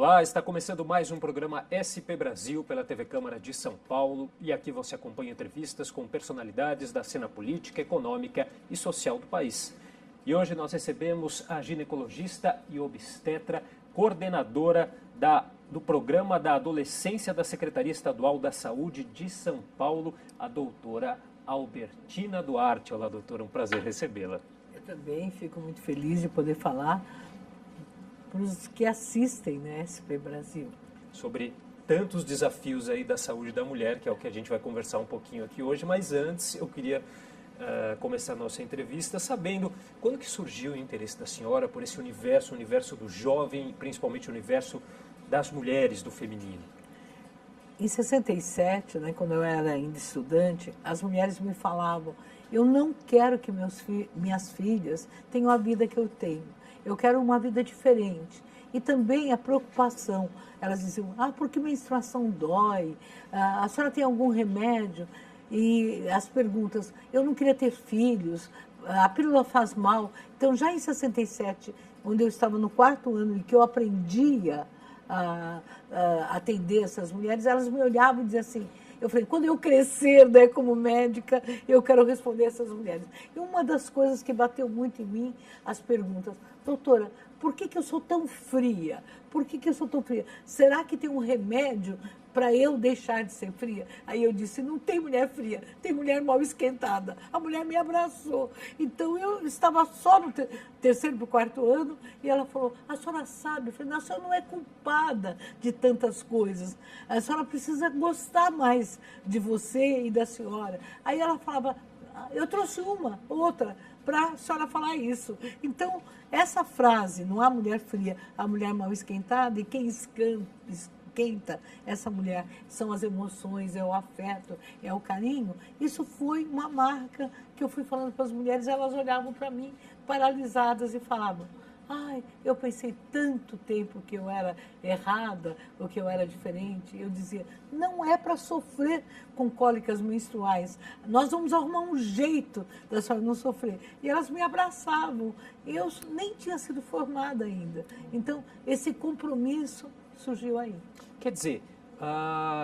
Olá, está começando mais um programa SP Brasil pela TV Câmara de São Paulo e aqui você acompanha entrevistas com personalidades da cena política, econômica e social do país. E hoje nós recebemos a ginecologista e obstetra, coordenadora do Programa da Adolescência da Secretaria Estadual da Saúde de São Paulo, a doutora Albertina Duarte. Olá, doutora, um prazer recebê-la. Eu também fico muito feliz de poder falar para os que assistem, né, SP Brasil. Sobre tantos desafios aí da saúde da mulher, que é o que a gente vai conversar um pouquinho aqui hoje, mas antes eu queria começar a nossa entrevista sabendo quando que surgiu o interesse da senhora por esse universo, o universo do jovem, principalmente o universo das mulheres, do feminino. Em 67, né, quando eu era ainda estudante, as mulheres me falavam: eu não quero que minhas filhas tenham a vida que eu tenho. Eu quero uma vida diferente. E também a preocupação. Elas diziam: porque menstruação dói? A senhora tem algum remédio? E as perguntas: eu não queria ter filhos, a pílula faz mal. Então, já em 67, onde eu estava no 4º ano e que eu aprendia a atender essas mulheres, elas me olhavam e diziam assim... Eu falei, quando eu crescer, né, como médica, eu quero responder essas mulheres. E uma das coisas que bateu muito em mim, as perguntas: doutora, por que eu sou tão fria? Por que eu sou tão fria? Será que tem um remédio para eu deixar de ser fria? Aí eu disse: não tem mulher fria, tem mulher mal esquentada. A mulher me abraçou. Então eu estava só no 3º para o 4º ano e ela falou: a senhora sabe? Eu falei: não, a senhora não é culpada de tantas coisas. A senhora precisa gostar mais de você e da senhora. Aí ela falava: eu trouxe outra, para a senhora falar isso. Então, essa frase, não há mulher fria, há mulher mal esquentada, e quem esquenta essa mulher são as emoções, é o afeto, é o carinho. Isso foi uma marca que eu fui falando para as mulheres, elas olhavam para mim paralisadas e falavam: ai, eu pensei tanto tempo que eu era errada, ou que eu era diferente. Eu dizia: não é para sofrer com cólicas menstruais. Nós vamos arrumar um jeito da senhora não sofrer. E elas me abraçavam. Eu nem tinha sido formada ainda. Então, esse compromisso surgiu aí. Quer dizer,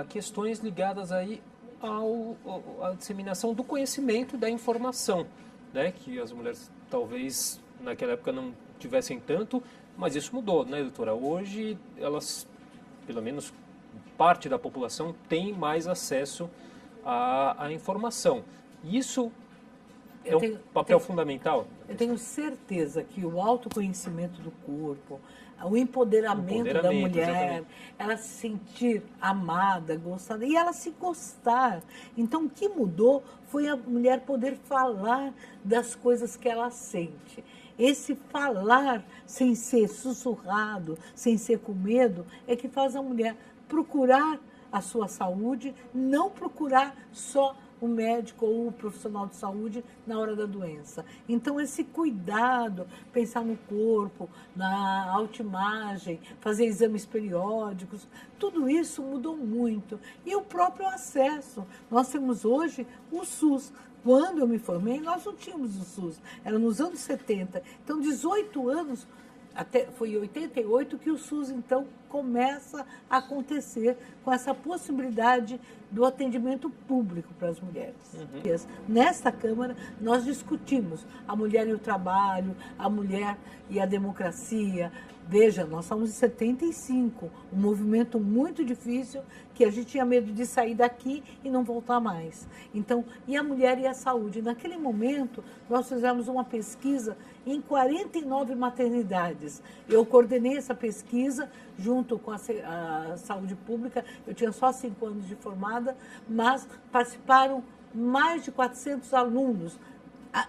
questões ligadas aí à disseminação do conhecimento, da informação, né? Que as mulheres talvez naquela época não tivessem tanto, mas isso mudou, né, doutora? Hoje elas, pelo menos parte da população, tem mais acesso à informação. Isso é um papel fundamental? Eu tenho certeza que o autoconhecimento do corpo, o empoderamento da mulher, exatamente. Ela se sentir amada, gostada, e ela se gostar. Então, o que mudou foi a mulher poder falar das coisas que ela sente. Esse falar sem ser sussurrado, sem ser com medo, é que faz a mulher procurar a sua saúde, não procurar só o médico ou o profissional de saúde na hora da doença. Então, esse cuidado, pensar no corpo, na autoimagem, fazer exames periódicos, tudo isso mudou muito. E o próprio acesso. Nós temos hoje o SUS. Quando eu me formei, nós não tínhamos o SUS. Era nos anos 70. Então, 18 anos, foi em 88 que o SUS, então, começa a acontecer com essa possibilidade do atendimento público para as mulheres. Nesta Câmara, nós discutimos a mulher e o trabalho, a mulher e a democracia. Veja, nós estamos em 75, um movimento muito difícil, que a gente tinha medo de sair daqui e não voltar mais. Então, e a mulher e a saúde? Naquele momento, nós fizemos uma pesquisa em 49 maternidades. Eu coordenei essa pesquisa junto com a saúde pública. Eu tinha só 5 anos de formada, mas participaram mais de 400 alunos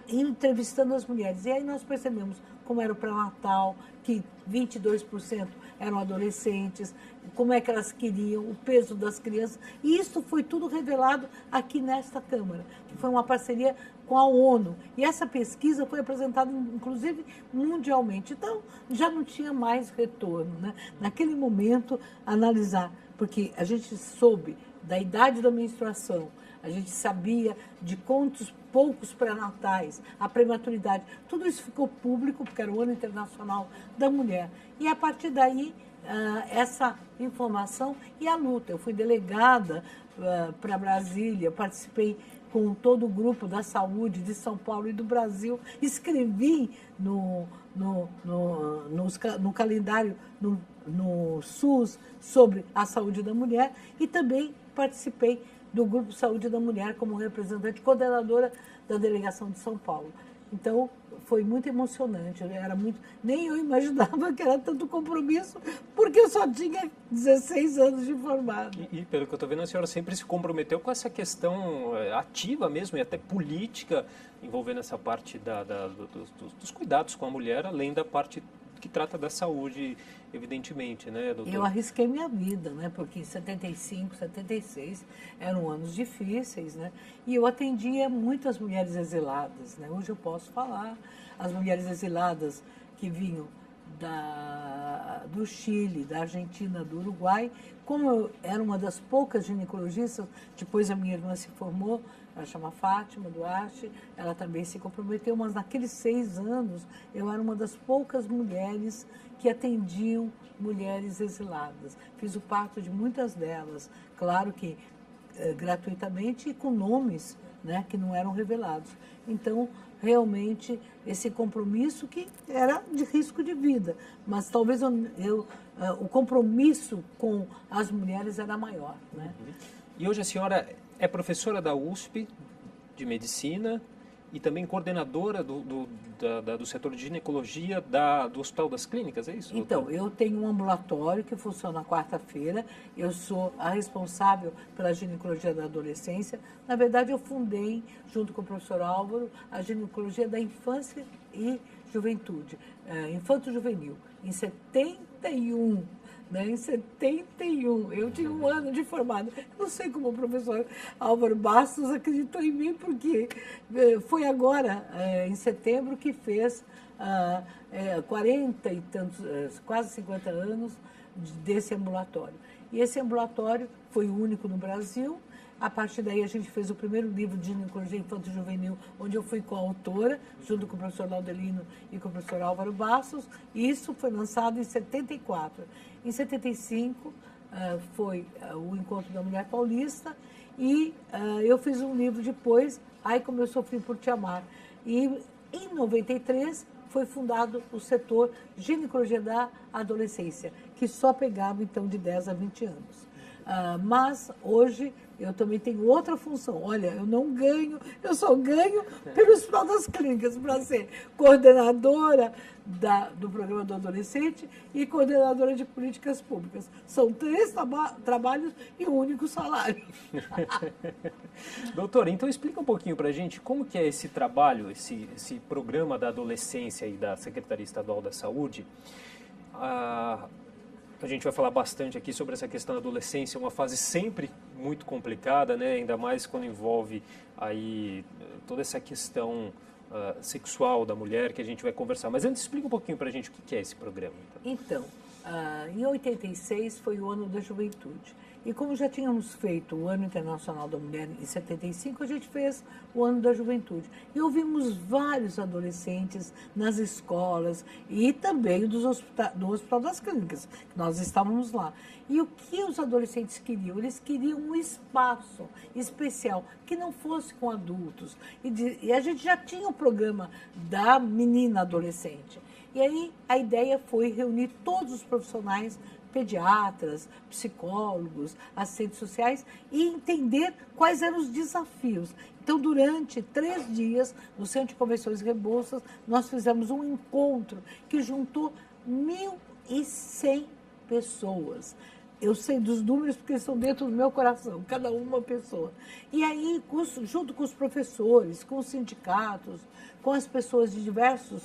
entrevistando as mulheres. E aí nós percebemos como era o pré-natal, que 22% eram adolescentes, como é que elas queriam, o peso das crianças. E isso foi tudo revelado aqui nesta Câmara, que foi uma parceria com a ONU. E essa pesquisa foi apresentada, inclusive, mundialmente. Então, já não tinha mais retorno, né? Naquele momento, analisar, porque a gente soube da idade da menstruação, a gente sabia de quantos poucos pré-natais, a prematuridade, tudo isso ficou público, porque era o Ano Internacional da Mulher. E a partir daí essa informação e a luta. Eu fui delegada para Brasília, participei com todo o grupo da saúde de São Paulo e do Brasil, escrevi no calendário, no SUS, sobre a saúde da mulher e também participei do Grupo Saúde da Mulher como representante coordenadora da delegação de São Paulo. Então, foi muito emocionante, nem eu imaginava que era tanto compromisso, porque eu só tinha 16 anos de formada. E pelo que eu estou vendo, a senhora sempre se comprometeu com essa questão ativa mesmo, e até política, envolvendo essa parte dos cuidados com a mulher, além da parte que trata da saúde, evidentemente, né, doutor? Eu arrisquei minha vida, né, porque em 75, 76 eram anos difíceis, né, e eu atendia muitas mulheres exiladas, né, hoje eu posso falar, as mulheres exiladas que vinham do Chile, da Argentina, do Uruguai, como eu era uma das poucas ginecologistas, depois a minha irmã se formou, ela chama Fátima Duarte, ela também se comprometeu, mas naqueles 6 anos eu era uma das poucas mulheres que atendiam mulheres exiladas. Fiz o parto de muitas delas, claro que gratuitamente e com nomes, né, que não eram revelados. Então, realmente, esse compromisso que era de risco de vida, mas talvez o compromisso com as mulheres era maior, né? E hoje a senhora é professora da USP de Medicina e também coordenadora do setor de ginecologia do Hospital das Clínicas, é isso? Então, eu tenho um ambulatório que funciona na quarta-feira, eu sou a responsável pela ginecologia da adolescência. Na verdade, eu fundei, junto com o professor Álvaro, a ginecologia da infância e juventude, infanto-juvenil, em 71. Em 71, eu tinha 1 ano de formada. Não sei como o professor Álvaro Bastos acreditou em mim, porque foi agora, em setembro, que fez 40 e tantos, quase 50 anos desse ambulatório. E esse ambulatório foi o único no Brasil. A partir daí, a gente fez o primeiro livro de ginecologia infanto-juvenil, onde eu fui coautora, junto com o professor Laudelino e com o professor Álvaro Bastos. E isso foi lançado em 74. Em 75, foi o Encontro da Mulher Paulista. E eu fiz um livro depois, Ai Como Eu Sofri por Te Amar. E em 93, foi fundado o setor Ginecologia da Adolescência, que só pegava, então, de 10 a 20 anos. Mas hoje eu também tenho outra função. Olha, eu não ganho, eu só ganho pelo Hospital das Clínicas para ser coordenadora do programa do adolescente e coordenadora de políticas públicas. São 3 trabalhos e um único salário. Doutora, então explica um pouquinho para a gente como que é esse trabalho, esse programa da adolescência e da Secretaria Estadual da Saúde. A gente vai falar bastante aqui sobre essa questão da adolescência, uma fase sempre muito complicada, né? Ainda mais quando envolve aí toda essa questão sexual da mulher que a gente vai conversar. Mas antes, explica um pouquinho para a gente o que é esse programa. Então, em 86 foi o ano da juventude. E como já tínhamos feito o Ano Internacional da Mulher em 75, a gente fez o Ano da Juventude. E ouvimos vários adolescentes nas escolas e também do Hospital das Clínicas, que nós estávamos lá. E o que os adolescentes queriam? Eles queriam um espaço especial, que não fosse com adultos. E a gente já tinha o programa da menina adolescente. E aí a ideia foi reunir todos os profissionais, pediatras, psicólogos, assistentes sociais e entender quais eram os desafios. Então, durante 3 dias, no Centro de Convenções Rebouças, nós fizemos um encontro que juntou 1.100 pessoas. Eu sei dos números porque estão dentro do meu coração, cada uma pessoa. E aí, junto com os professores, com os sindicatos, com as pessoas de diversos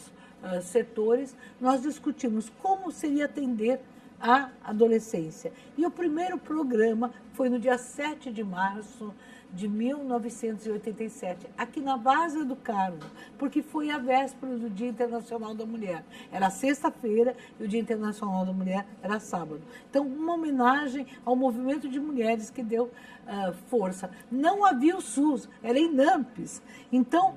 setores, nós discutimos como seria atender a adolescência. E o primeiro programa foi no dia 7 de março de 1987, aqui na Várzea do Carmo, porque foi a véspera do Dia Internacional da Mulher. Era sexta-feira e o Dia Internacional da Mulher era sábado. Então, uma homenagem ao movimento de mulheres que deu força. Não havia o SUS, era INAMPES. Então,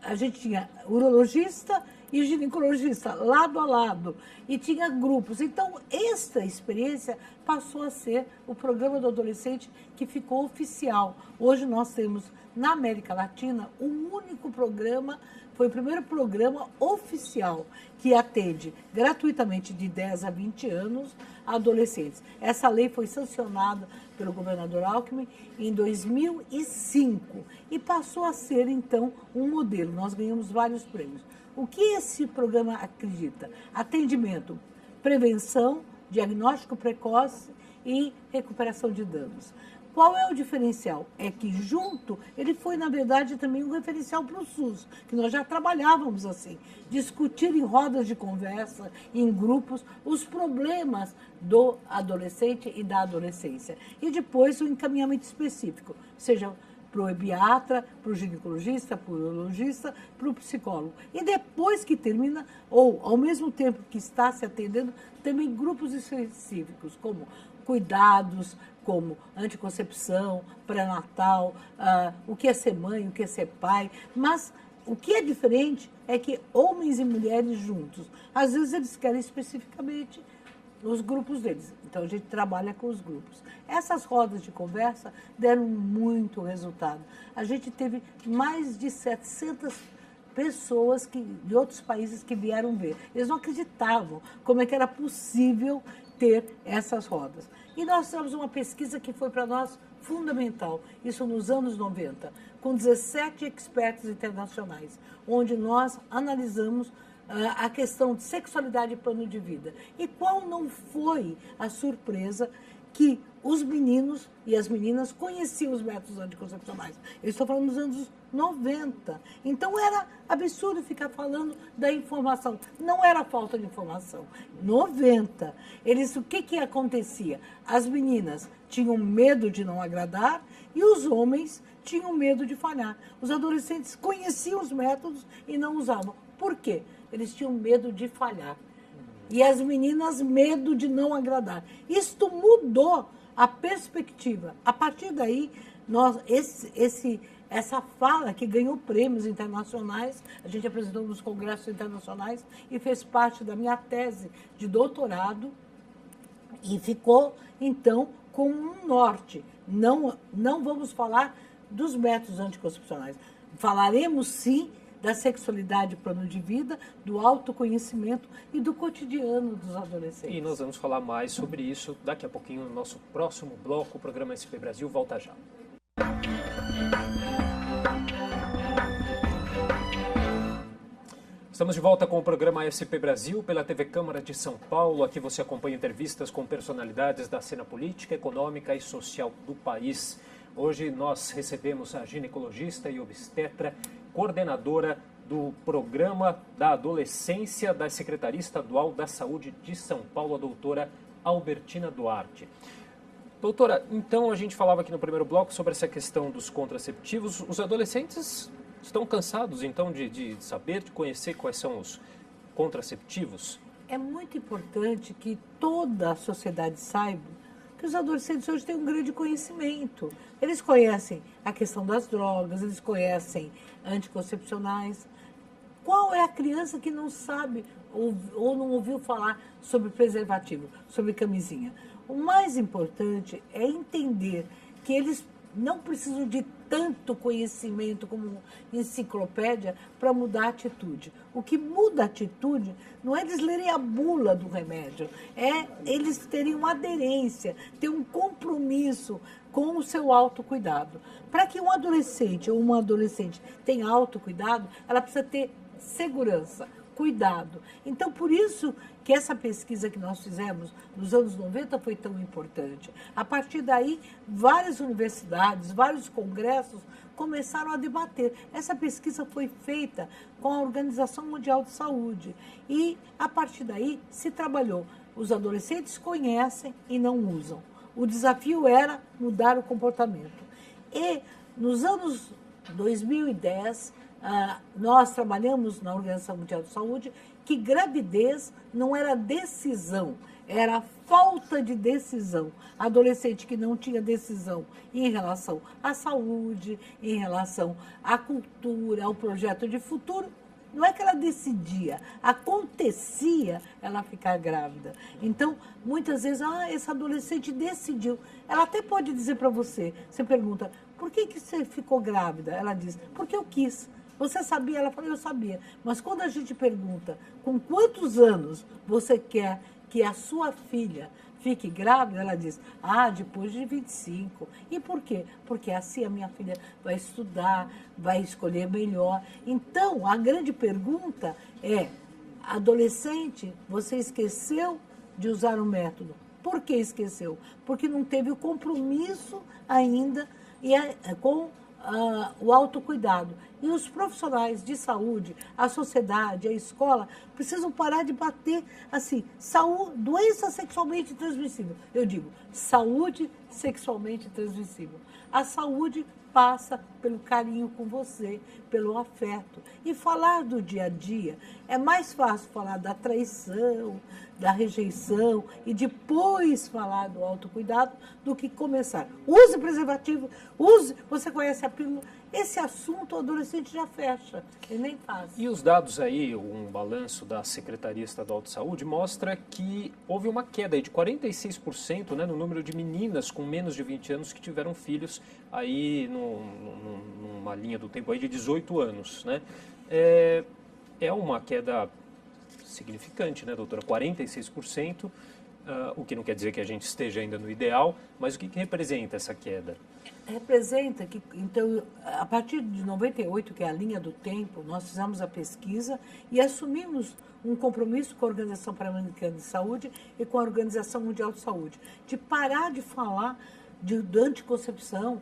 a gente tinha urologista e ginecologista lado a lado, e tinha grupos. Então, esta experiência passou a ser o programa do adolescente que ficou oficial. Hoje nós temos, na América Latina, um único programa, foi o primeiro programa oficial que atende gratuitamente de 10 a 20 anos adolescentes. Essa lei foi sancionada pelo governador Alckmin em 2005 e passou a ser, então, um modelo. Nós ganhamos vários prêmios. O que esse programa acredita? Atendimento, prevenção, diagnóstico precoce e recuperação de danos. Qual é o diferencial? É que junto, ele foi, na verdade, também um referencial para o SUS, que nós já trabalhávamos assim, discutir em rodas de conversa, em grupos, os problemas do adolescente e da adolescência. E depois o encaminhamento específico, seja para o pediatra, para o ginecologista, para o urologista, para o psicólogo. E depois que termina, ou ao mesmo tempo que está se atendendo, também grupos específicos, como cuidados, como anticoncepção, pré-natal, o que é ser mãe, o que é ser pai. Mas o que é diferente é que homens e mulheres juntos, às vezes eles querem especificamente os grupos deles. Então, a gente trabalha com os grupos. Essas rodas de conversa deram muito resultado. A gente teve mais de 700 pessoas de outros países que vieram ver. Eles não acreditavam como é que era possível ter essas rodas. E nós fizemos uma pesquisa que foi para nós fundamental, isso nos anos 90, com 17 expertos internacionais, onde nós analisamos a questão de sexualidade e plano de vida. E qual não foi a surpresa que os meninos e as meninas conheciam os métodos anticoncepcionais? Eu estou falando dos anos 90. Então era absurdo ficar falando da informação. Não era falta de informação. 90. O que acontecia? As meninas tinham medo de não agradar e os homens tinham medo de falhar. Os adolescentes conheciam os métodos e não usavam. Por quê? Eles tinham medo de falhar. E as meninas, medo de não agradar. Isto mudou a perspectiva. A partir daí, essa fala que ganhou prêmios internacionais, a gente apresentou nos congressos internacionais e fez parte da minha tese de doutorado e ficou, então, com um norte. Não vamos falar dos métodos anticoncepcionais. Falaremos, sim, da sexualidade e plano de vida, do autoconhecimento e do cotidiano dos adolescentes. E nós vamos falar mais sobre isso daqui a pouquinho no nosso próximo bloco. O programa SP Brasil volta já. Estamos de volta com o programa SP Brasil pela TV Câmara de São Paulo. Aqui você acompanha entrevistas com personalidades da cena política, econômica e social do país. Hoje nós recebemos a ginecologista e obstetra, coordenadora do Programa da Adolescência da Secretaria Estadual da Saúde de São Paulo, a doutora Albertina Duarte. Doutora, então a gente falava aqui no primeiro bloco sobre essa questão dos contraceptivos. Os adolescentes estão cansados, então, de saber, de conhecer quais são os contraceptivos? É muito importante que toda a sociedade saiba que os adolescentes hoje têm um grande conhecimento. Eles conhecem a questão das drogas, eles conhecem anticoncepcionais. Qual é a criança que não sabe ou não ouviu falar sobre preservativo, sobre camisinha? O mais importante é entender que eles não precisam de tanto conhecimento como enciclopédia para mudar a atitude. O que muda a atitude não é eles lerem a bula do remédio, é eles terem uma aderência, ter um compromisso com o seu autocuidado. Para que um adolescente ou uma adolescente tenha autocuidado, ela precisa ter segurança, cuidado. Então, por isso que essa pesquisa que nós fizemos nos anos 90 foi tão importante. A partir daí, várias universidades, vários congressos começaram a debater. Essa pesquisa foi feita com a Organização Mundial de Saúde e, a partir daí, se trabalhou. Os adolescentes conhecem e não usam. O desafio era mudar o comportamento. E, nos anos 2010, nós trabalhamos na Organização Mundial de Saúde que gravidez não era decisão, era falta de decisão. Adolescente que não tinha decisão em relação à saúde, em relação à cultura, ao projeto de futuro, não é que ela decidia, acontecia ela ficar grávida. Então, muitas vezes, essa adolescente decidiu. Ela até pode dizer para você, você pergunta, por que você ficou grávida? Ela diz, porque eu quis. Você sabia? Ela falou, eu sabia. Mas quando a gente pergunta, com quantos anos você quer que a sua filha fique grávida, ela diz, depois de 25. E por quê? Porque assim a minha filha vai estudar, vai escolher melhor. Então, a grande pergunta é, adolescente, você esqueceu de usar o método. Por que esqueceu? Porque não teve o compromisso ainda com o autocuidado. E os profissionais de saúde, a sociedade, a escola, precisam parar de bater assim, doença sexualmente transmissível. Eu digo, saúde sexualmente transmissível. A saúde passa pelo carinho com você, pelo afeto. E falar do dia a dia, é mais fácil falar da traição, da rejeição e depois falar do autocuidado do que começar. Use preservativo, você conhece a pílula. Esse assunto o adolescente já fecha, ele nem faz. E os dados aí, um balanço da Secretaria Estadual de Saúde, mostra que houve uma queda aí de 46%, né, no número de meninas com menos de 20 anos que tiveram filhos aí numa linha do tempo aí de 18 anos. Né? É uma queda significante, né, doutora? 46%, o que não quer dizer que a gente esteja ainda no ideal, mas o que representa essa queda? Representa que, então, a partir de 98, que é a linha do tempo, nós fizemos a pesquisa e assumimos um compromisso com a Organização Pan-Americana de Saúde e com a Organização Mundial de Saúde, de parar de falar de anticoncepção,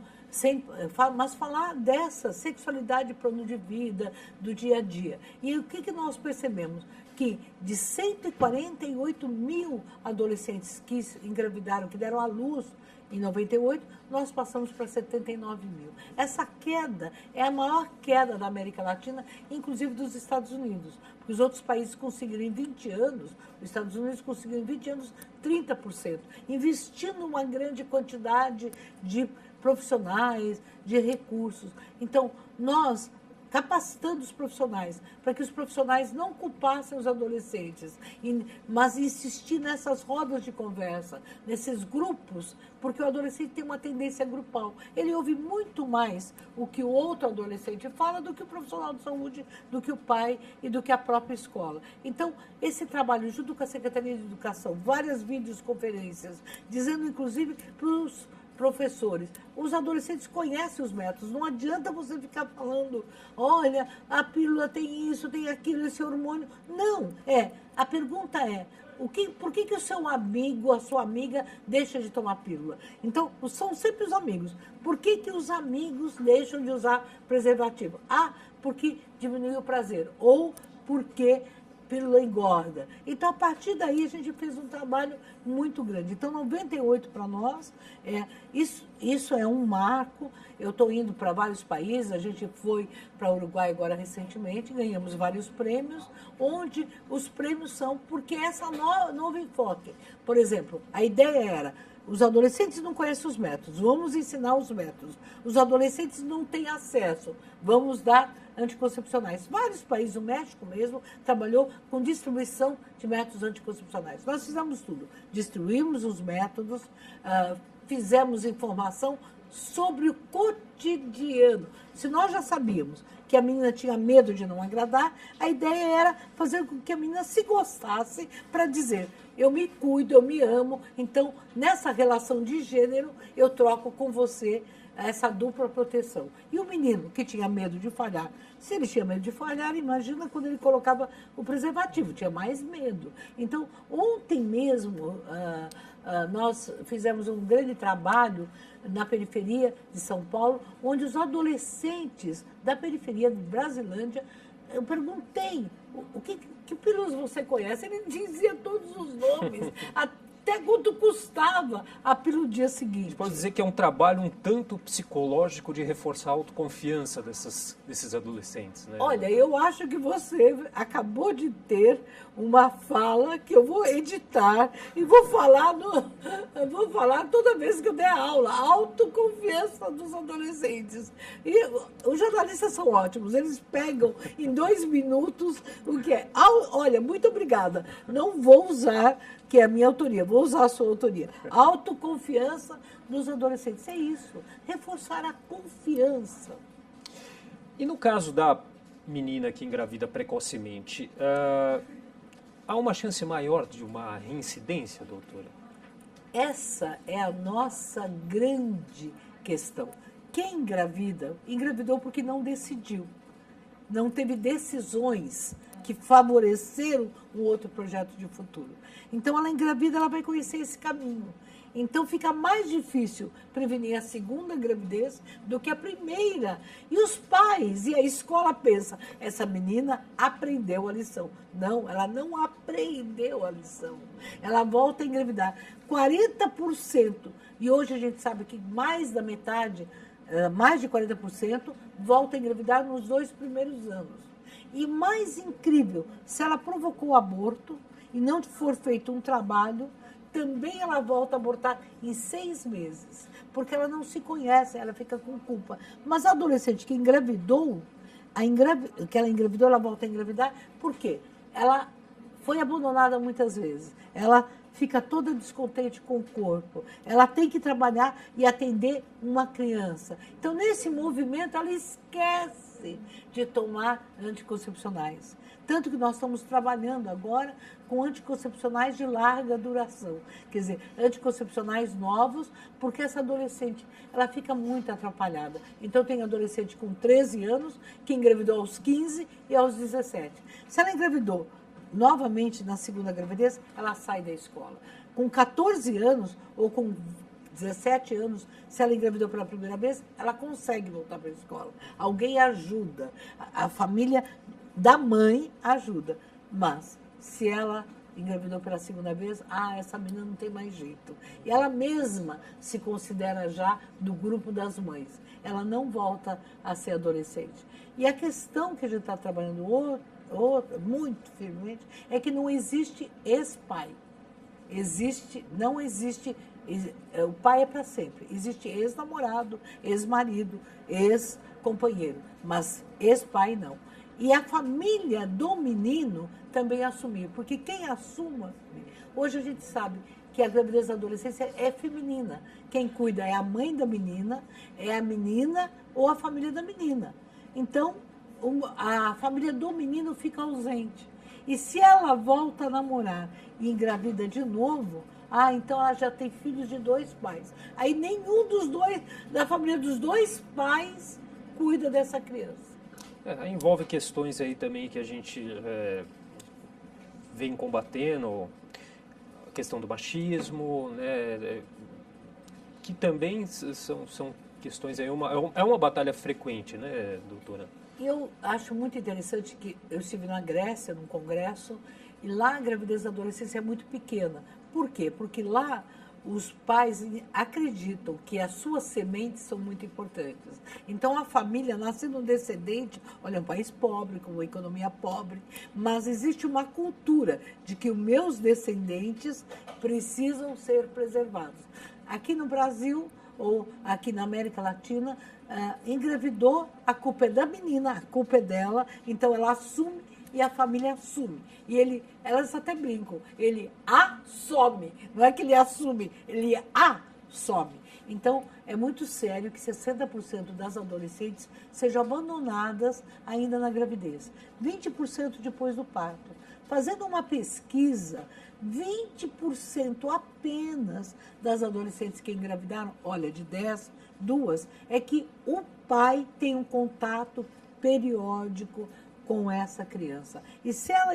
mas falar dessa sexualidade, plano de vida, do dia a dia. E o que nós percebemos? Que de 148 mil adolescentes que engravidaram, que deram à luz em 98, nós passamos para 79 mil. Essa queda é a maior queda da América Latina, inclusive dos Estados Unidos. Porque os outros países conseguiram em 20 anos, os Estados Unidos conseguiram em 20 anos 30%, investindo uma grande quantidade de profissionais, de recursos. Então, nós capacitando os profissionais, para que os profissionais não culpassem os adolescentes, mas insistir nessas rodas de conversa, nesses grupos, porque o adolescente tem uma tendência grupal. Ele ouve muito mais o que o outro adolescente fala do que o profissional de saúde, do que o pai e do que a própria escola. Então, esse trabalho, junto com a Secretaria de Educação, várias videoconferências, dizendo inclusive para os professores, os adolescentes conhecem os métodos, não adianta você ficar falando, olha, a pílula tem isso, tem aquilo, esse hormônio. Não, a pergunta é, por que o seu amigo, a sua amiga deixa de tomar pílula? Então, são sempre os amigos. Por que os amigos deixam de usar preservativo? Porque diminuiu o prazer, ou porque pílula engorda. Então, a partir daí, a gente fez um trabalho muito grande. Então, 98 para nós, isso é um marco. Eu estou indo para vários países, a gente foi para o Uruguai agora recentemente, ganhamos vários prêmios, onde os prêmios são porque essa novo enfoque. Por exemplo, a ideia era, os adolescentes não conhecem os métodos, vamos ensinar os métodos. Os adolescentes não têm acesso, vamos dar anticoncepcionais. Vários países, o México mesmo, trabalhou com distribuição de métodos anticoncepcionais. Nós fizemos tudo. Distribuímos os métodos, fizemos informação sobre o cotidiano. Se nós já sabíamos que a menina tinha medo de não agradar, a ideia era fazer com que a menina se gostasse para dizer, eu me cuido, eu me amo, então, nessa relação de gênero, eu troco com você essa dupla proteção. E o menino que tinha medo de falhar, se ele tinha medo de falhar, imagina quando ele colocava o preservativo, tinha mais medo. Então, ontem mesmo, nós fizemos um grande trabalho na periferia de São Paulo, onde os adolescentes da periferia de Brasilândia, eu perguntei, que pílulas você conhece? Ele dizia todos os nomes. até quanto custava a pílula do dia seguinte. Você pode dizer que é um trabalho um tanto psicológico de reforçar a autoconfiança desses adolescentes, né? Olha, eu acho que você acabou de ter uma fala que eu vou editar e vou falar toda vez que eu der aula. Autoconfiança dos adolescentes. E os jornalistas são ótimos, eles pegam em 2 minutos o que é. Olha, muito obrigada. Não vou usar, que é a minha autoria, vou usar a sua autoria. Autoconfiança dos adolescentes. É isso, reforçar a confiança. E no caso da menina que engravida precocemente, há uma chance maior de uma reincidência, doutora? Essa é a nossa grande questão. Quem engravida, engravidou porque não decidiu. Não teve decisões que favoreceram um outro projeto de futuro. Então, ela engravida, ela vai conhecer esse caminho. Então, fica mais difícil prevenir a segunda gravidez do que a primeira. E os pais e a escola pensam, essa menina aprendeu a lição. Não, ela não aprendeu a lição. Ela volta a engravidar. 40%, e hoje a gente sabe que mais da metade, mais de 40%, volta a engravidar nos 2 primeiros anos. E mais incrível, se ela provocou aborto e não for feito um trabalho, também ela volta a abortar em 6 meses, porque ela não se conhece, ela fica com culpa. Mas a adolescente que engravidou, que ela engravidou, ela volta a engravidar, por quê? Ela foi abandonada muitas vezes, ela fica toda descontente com o corpo, ela tem que trabalhar e atender uma criança. Então, nesse movimento, ela esquece de tomar anticoncepcionais. Tanto que nós estamos trabalhando agora com anticoncepcionais de larga duração. Quer dizer, anticoncepcionais novos, porque essa adolescente, ela fica muito atrapalhada. Então, tem adolescente com 13 anos que engravidou aos 15 e aos 17. Se ela engravidou novamente na segunda gravidez, ela sai da escola. Com 14 anos ou com 17 anos, se ela engravidou pela primeira vez, ela consegue voltar para a escola. Alguém ajuda. A família da mãe ajuda. Mas, se ela engravidou pela segunda vez, essa menina não tem mais jeito. E ela mesma se considera já do grupo das mães. Ela não volta a ser adolescente. E a questão que a gente está trabalhando muito firmemente é que não existe ex-pai. Não existe, o pai é para sempre. Existe ex-namorado, ex-marido, ex-companheiro, mas ex-pai não. E a família do menino também assumir, porque quem assume, hoje a gente sabe que a gravidez da adolescência é feminina. Quem cuida é a mãe da menina, é a menina ou a família da menina. Então, a família do menino fica ausente. E se ela volta a namorar e engravida de novo, então ela já tem filhos de 2 pais. Aí nenhum dos dois, da família dos 2 pais, cuida dessa criança. Envolve questões aí também que a gente vem combatendo, a questão do machismo, né, que também são questões aí, é uma batalha frequente, né, doutora? Eu acho muito interessante que eu estive na Grécia, num congresso, e lá a gravidez da adolescência é muito pequena. Por quê? Porque lá os pais acreditam que as suas sementes são muito importantes. Então, a família, nascendo um descendente, olha, é um país pobre, com uma economia pobre, mas existe uma cultura de que os meus descendentes precisam ser preservados. Aqui no Brasil, ou aqui na América Latina, engravidou, a culpa é da menina, a culpa é dela, então ela assume e a família assume. E elas até brincam, ele assome, não é que ele assume, ele assome. Então, é muito sério que 60% das adolescentes sejam abandonadas ainda na gravidez, 20% depois do parto. Fazendo uma pesquisa, 20% apenas das adolescentes que engravidaram, olha, de 10, 2, é que o pai tem um contato periódico com essa criança. E se ela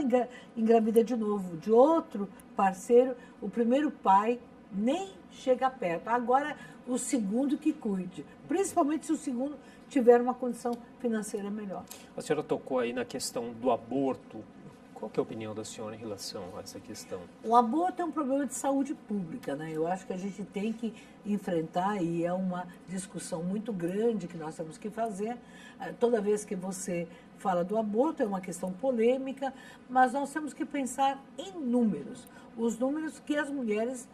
engravida de novo de outro parceiro, o primeiro pai nem chega perto. Agora, o segundo que cuide, principalmente se o segundo tiver uma condição financeira melhor. A senhora tocou aí na questão do aborto. Qual que é a opinião da senhora em relação a essa questão? O aborto é um problema de saúde pública, né? Eu acho que a gente tem que enfrentar, e é uma discussão muito grande que nós temos que fazer. Toda vez que você fala do aborto, é uma questão polêmica, mas nós temos que pensar em números. Os números que as mulheres,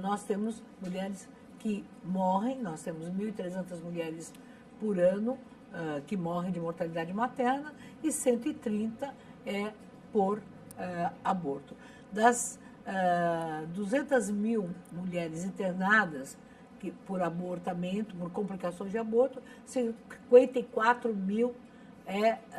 nós temos mulheres que morrem, nós temos 1.300 mulheres por ano que morrem de mortalidade materna e 130 por aborto. Das 200 mil mulheres internadas por abortamento, por complicações de aborto, 54 mil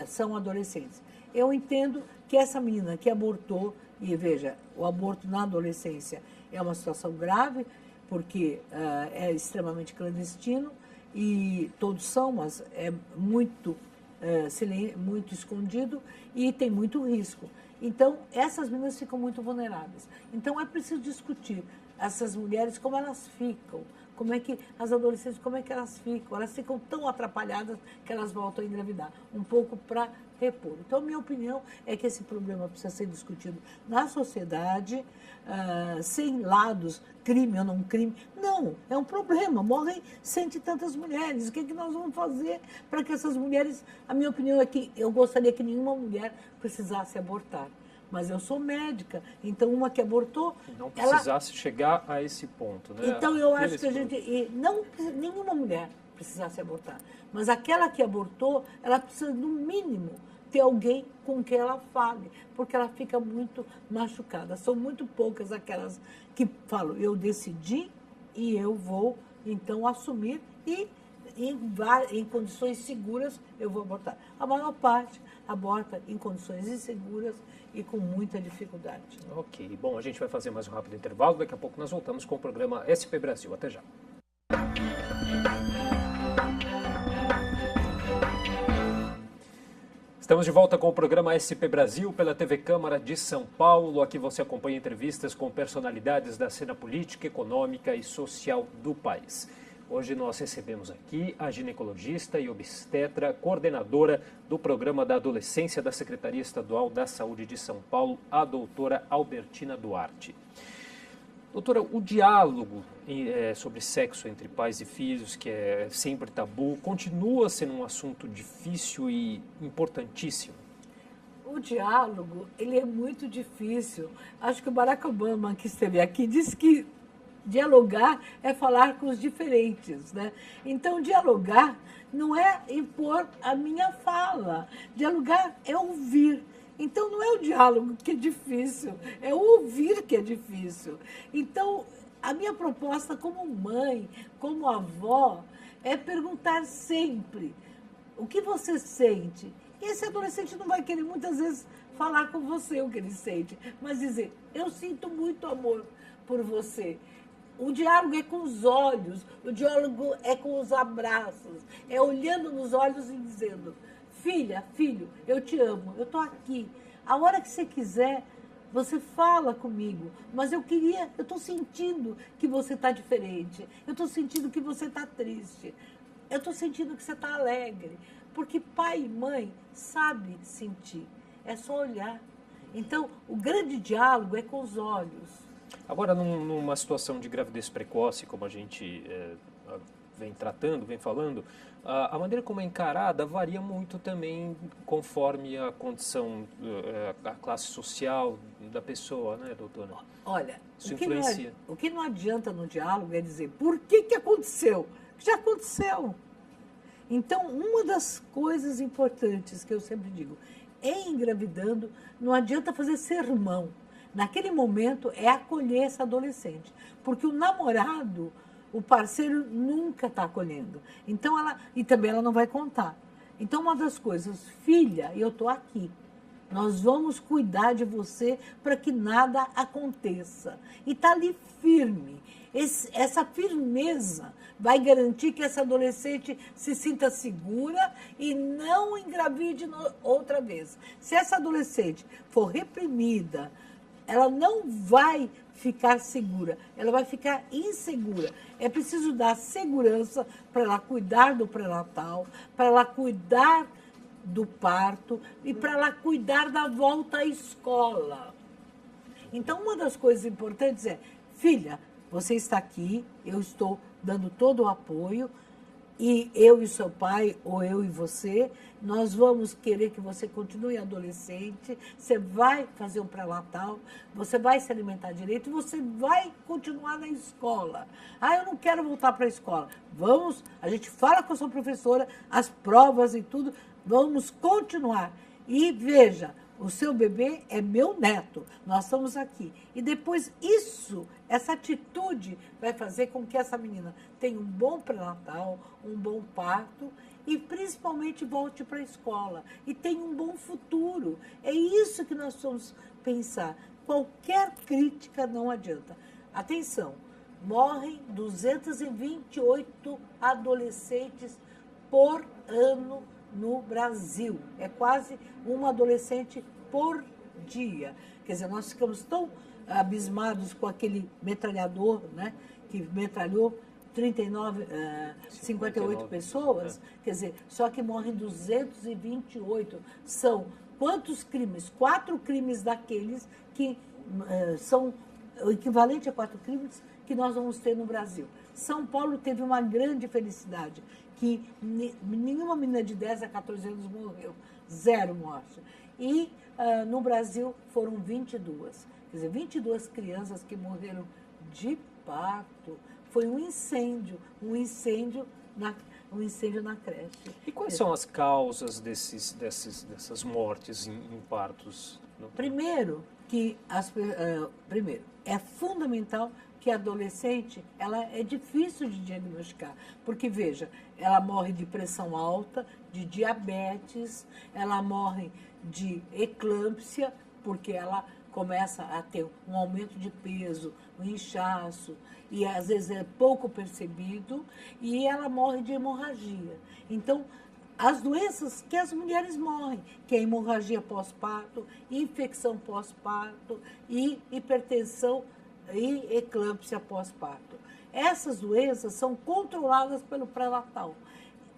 são adolescentes. Eu entendo que essa menina que abortou, e veja, o aborto na adolescência é uma situação grave, porque é extremamente clandestino, e todos são, mas é muito escondido e tem muito risco. Então, essas meninas ficam muito vulneráveis. Então, é preciso discutir essas mulheres, como elas ficam, como é que as adolescentes, como é que elas ficam tão atrapalhadas que elas voltam a engravidar, um pouco para repor. Então, minha opinião é que esse problema precisa ser discutido na sociedade, sem lados, crime ou não crime. Não, é um problema, morrem cento e tantas mulheres. O que é que nós vamos fazer para que essas mulheres... A minha opinião é que eu gostaria que nenhuma mulher precisasse abortar. Mas eu sou médica, então uma que abortou... Não precisasse chegar a esse ponto, né? Então eu acho que a gente... nenhuma mulher precisasse abortar. Mas aquela que abortou, ela precisa, no mínimo, ter alguém com quem ela fale, porque ela fica muito machucada. São muito poucas aquelas que falam, eu decidi e eu vou, então, assumir e em condições seguras eu vou abortar. A maior parte aborta em condições inseguras e com muita dificuldade. Ok, bom, a gente vai fazer mais um rápido intervalo, daqui a pouco nós voltamos com o programa SP Brasil. Até já. Estamos de volta com o programa SP Brasil pela TV Câmara de São Paulo. Aqui você acompanha entrevistas com personalidades da cena política, econômica e social do país. Hoje nós recebemos aqui a ginecologista e obstetra, coordenadora do Programa da Adolescência da Secretaria Estadual da Saúde de São Paulo, a doutora Albertina Duarte. Doutora, o diálogo sobre sexo entre pais e filhos, que é sempre tabu, continua sendo um assunto difícil e importantíssimo? O diálogo, ele é muito difícil. Acho que o Barack Obama, que esteve aqui, disse que dialogar é falar com os diferentes, né? Então, dialogar não é impor a minha fala. Dialogar é ouvir. Então, não é o diálogo que é difícil, é o ouvir que é difícil. Então, a minha proposta como mãe, como avó, é perguntar sempre o que você sente. E esse adolescente não vai querer, muitas vezes, falar com você o que ele sente, mas dizer, eu sinto muito amor por você. O diálogo é com os olhos, o diálogo é com os abraços, é olhando nos olhos e dizendo, filha, filho, eu te amo, eu estou aqui. A hora que você quiser, você fala comigo, mas eu estou sentindo que você está diferente, eu estou sentindo que você está triste, eu estou sentindo que você está alegre, porque pai e mãe sabem sentir, é só olhar. Então, o grande diálogo é com os olhos. Agora, numa situação de gravidez precoce, como a gente vem tratando, vem falando, a maneira como é encarada varia muito também conforme a condição, a classe social da pessoa, né, doutora? Olha, isso influencia. O que não adianta no diálogo é dizer por que aconteceu? Já aconteceu. Então, uma das coisas importantes que eu sempre digo, engravidando, não adianta fazer sermão. Naquele momento, é acolher essa adolescente. Porque o namorado, o parceiro, nunca está acolhendo. Então, e também ela não vai contar. Então, uma das coisas, filha, eu estou aqui. Nós vamos cuidar de você para que nada aconteça. E está ali firme. Essa firmeza vai garantir que essa adolescente se sinta segura e não engravide outra vez. Se essa adolescente for reprimida, ela não vai ficar segura, ela vai ficar insegura. É preciso dar segurança para ela cuidar do pré-natal, para ela cuidar do parto e para ela cuidar da volta à escola. Então, uma das coisas importantes é, filha, você está aqui, eu estou dando todo o apoio, e eu e seu pai, ou eu e você, nós vamos querer que você continue adolescente, você vai fazer um pré-natal, você vai se alimentar direito e você vai continuar na escola. Ah, eu não quero voltar para a escola. Vamos, a gente fala com a sua professora, as provas e tudo, vamos continuar. E veja, o seu bebê é meu neto, nós estamos aqui. E depois essa atitude vai fazer com que essa menina tenha um bom pré-natal, um bom parto e principalmente volte para a escola e tenha um bom futuro. É isso que nós vamos pensar. Qualquer crítica não adianta. Atenção, morrem 228 adolescentes por ano no Brasil. É quase um adolescente por dia. Quer dizer, nós ficamos tão abismados com aquele metralhador, né, que metralhou 58 pessoas, quer dizer, só que morrem 228. São quantos crimes? 4 crimes daqueles que são o equivalente a 4 crimes que nós vamos ter no Brasil. São Paulo teve uma grande felicidade, que nenhuma menina de 10 a 14 anos morreu, 0 morte. E no Brasil foram 22. Quer dizer, 22 crianças que morreram de parto. Foi um incêndio na creche. E quais são as causas dessas mortes em partos? Primeiro, é fundamental que a adolescente, ela é difícil de diagnosticar, porque, veja, ela morre de pressão alta, de diabetes, ela morre de eclâmpsia, porque ela começa a ter um aumento de peso, um inchaço, e às vezes é pouco percebido, e ela morre de hemorragia. Então, as doenças que as mulheres morrem, que é hemorragia pós-parto, infecção pós-parto e hipertensão e eclâmpsia pós-parto. Essas doenças são controladas pelo pré-natal.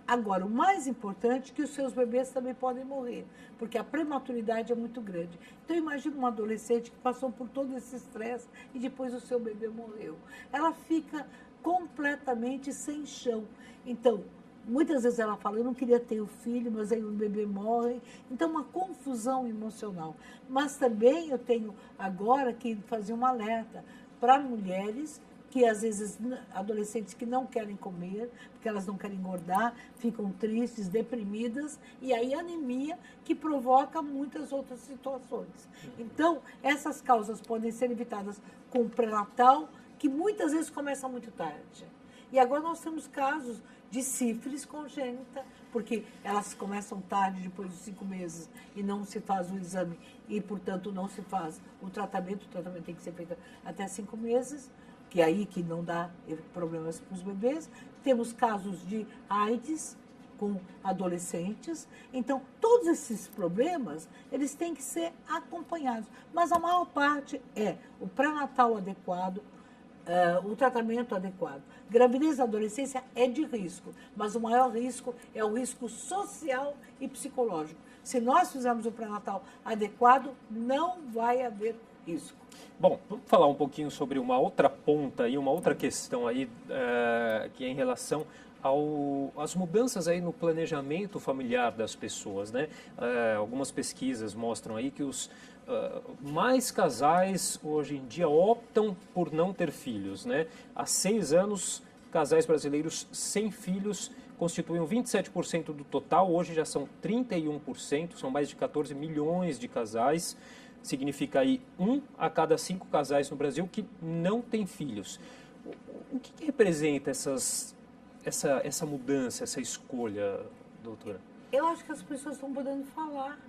Agora, o mais importante é que os seus bebês também podem morrer, porque a prematuridade é muito grande. Então, imagina uma adolescente que passou por todo esse estresse e depois o seu bebê morreu. Ela fica completamente sem chão. Então, muitas vezes ela fala, eu não queria ter o filho, mas aí o bebê morre. Então, uma confusão emocional. Mas também eu tenho agora que fazer um alerta para mulheres que, às vezes, adolescentes que não querem comer, porque elas não querem engordar, ficam tristes, deprimidas, e aí anemia que provoca muitas outras situações. Então, essas causas podem ser evitadas com pré-natal, que muitas vezes começa muito tarde. E agora nós temos casos de sífilis congênita, porque elas começam tarde, depois de 5 meses, e não se faz o exame, e, portanto, não se faz o tratamento tem que ser feito até 5 meses, que é aí que não dá problemas para os bebês. Temos casos de AIDS com adolescentes. Então, todos esses problemas, eles têm que ser acompanhados. Mas a maior parte é o pré-natal adequado, o tratamento adequado. Gravidez na adolescência é de risco, mas o maior risco é o risco social e psicológico. Se nós fizermos o pré-natal adequado, não vai haver risco. Bom, vamos falar um pouquinho sobre uma outra ponta e uma outra questão aí, que é em relação às mudanças aí no planejamento familiar das pessoas, né? Algumas pesquisas mostram aí que mais casais hoje em dia optam por não ter filhos, né? Há 6 anos, casais brasileiros sem filhos constituem 27% do total, hoje já são 31%, são mais de 14 milhões de casais. Significa aí 1 a cada 5 casais no Brasil que não tem filhos. O que representa essa mudança, essa escolha, doutora? Eu acho que as pessoas estão podendo falar.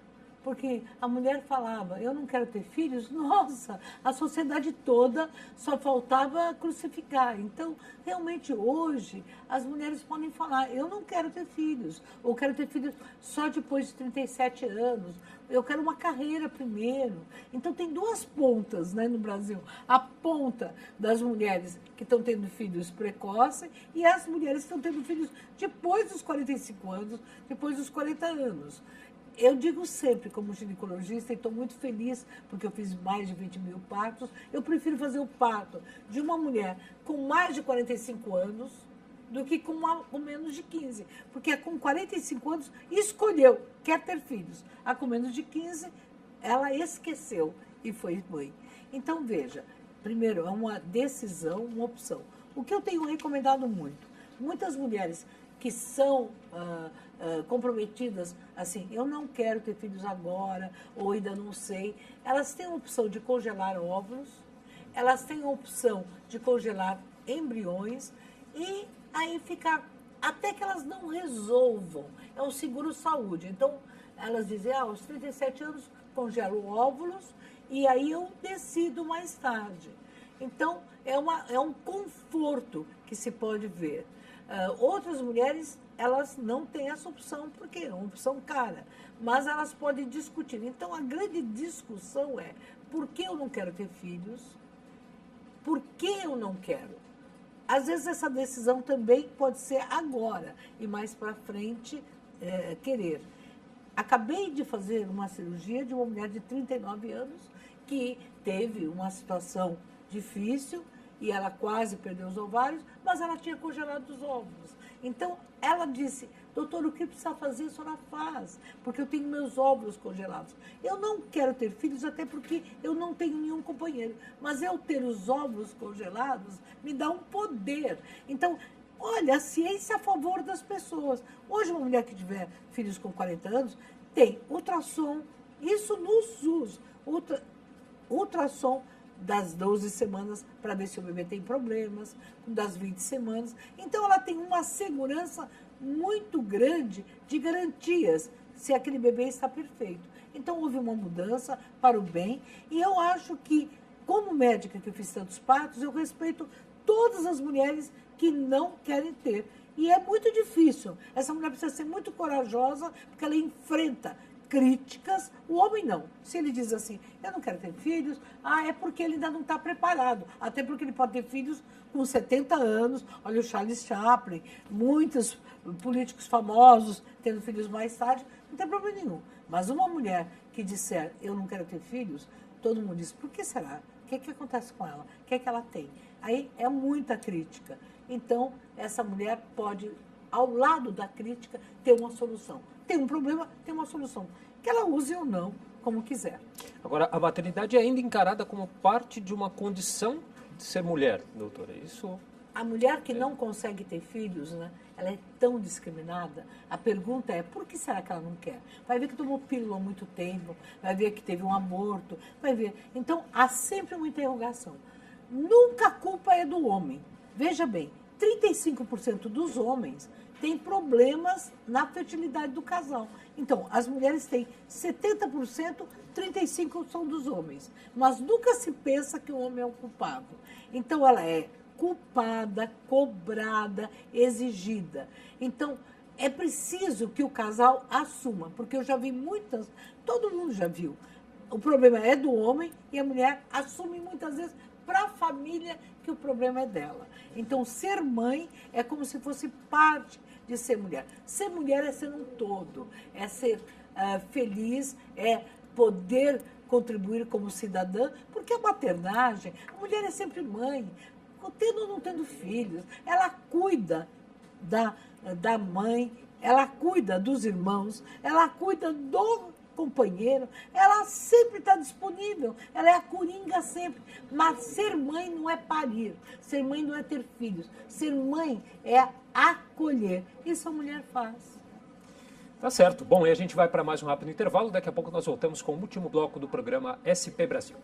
Porque a mulher falava, eu não quero ter filhos. Nossa, a sociedade toda só faltava crucificar. Então, realmente, hoje, as mulheres podem falar, eu não quero ter filhos. Ou quero ter filhos só depois de 37 anos. Eu quero uma carreira primeiro. Então, tem 2 pontas, né, no Brasil. A ponta das mulheres que estão tendo filhos precoces e as mulheres que estão tendo filhos depois dos 45 anos, depois dos 40 anos. Eu digo sempre, como ginecologista, e estou muito feliz, porque eu fiz mais de 20 mil partos, eu prefiro fazer o parto de uma mulher com mais de 45 anos do que com menos de 15. Porque a com 45 anos escolheu, quer ter filhos. A com menos de 15, ela esqueceu e foi mãe. Então, veja, primeiro, é uma decisão, uma opção. O que eu tenho recomendado muito, muitas mulheres que são comprometidas, assim, eu não quero ter filhos agora, ou ainda não sei, elas têm a opção de congelar óvulos, elas têm a opção de congelar embriões e aí ficar, até que elas não resolvam, é um seguro-saúde. Então, elas dizem, aos 37 anos congelo óvulos e aí eu decido mais tarde. Então, é um conforto que se pode ver. Outras mulheres, elas não têm essa opção, porque é uma opção cara, mas elas podem discutir. Então, a grande discussão é, por que eu não quero ter filhos? Por que eu não quero? Às vezes, essa decisão também pode ser agora, e mais para frente, querer. Acabei de fazer uma cirurgia de uma mulher de 39 anos, que teve uma situação difícil, e ela quase perdeu os ovários, mas ela tinha congelado os óvulos. Então, ela disse, doutor, o que precisa fazer, a senhora faz, porque eu tenho meus óvulos congelados. Eu não quero ter filhos, até porque eu não tenho nenhum companheiro, mas eu ter os óvulos congelados me dá um poder. Então, olha, a ciência é a favor das pessoas. Hoje, uma mulher que tiver filhos com 40 anos, tem ultrassom, isso no SUS, ultrassom das 12 semanas para ver se o bebê tem problemas, das 20 semanas. Então, ela tem uma segurança muito grande de garantias se aquele bebê está perfeito. Então, houve uma mudança para o bem e eu acho que, como médica que eu fiz tantos partos, eu respeito todas as mulheres que não querem ter. E é muito difícil. Essa mulher precisa ser muito corajosa porque ela enfrenta críticas, o homem não. Se ele diz assim, eu não quero ter filhos, é porque ele ainda não está preparado. Até porque ele pode ter filhos com 70 anos. Olha o Charles Chaplin, muitos políticos famosos tendo filhos mais tarde, não tem problema nenhum. Mas uma mulher que disser, eu não quero ter filhos, todo mundo diz, por que será? O que acontece com ela? O que ela tem? Aí é muita crítica. Então, essa mulher pode, ao lado da crítica, ter uma solução. Tem um problema, tem uma solução. Que ela use ou não, como quiser. Agora, a maternidade é ainda encarada como parte de uma condição de ser mulher, doutora? Isso... A mulher que não consegue ter filhos, né, ela é tão discriminada. A pergunta é, por que será que ela não quer? Vai ver que tomou pílula há muito tempo, vai ver que teve um aborto, vai ver. Então, há sempre uma interrogação. Nunca a culpa é do homem. Veja bem, 35% dos homens têm problemas na fertilidade do casal. Então, as mulheres têm 70%, 35% são dos homens. Mas nunca se pensa que o homem é o culpado. Então, ela é culpada, cobrada, exigida. Então, é preciso que o casal assuma, porque eu já vi muitas, todo mundo já viu. O problema é do homem e a mulher assume muitas vezes para a família que o problema é dela. Então, ser mãe é como se fosse parte de ser mulher. Ser mulher é ser um todo, é ser feliz, é poder contribuir como cidadã, porque a maternagem, a mulher é sempre mãe, tendo ou não tendo filhos, ela cuida da mãe, ela cuida dos irmãos, ela cuida do companheiro, ela sempre está disponível, ela é a coringa sempre. Mas ser mãe não é parir, ser mãe não é ter filhos, ser mãe é acolher. Isso a mulher faz. Tá certo. Bom, e a gente vai para mais um rápido intervalo, daqui a pouco nós voltamos com o último bloco do programa SP Brasil.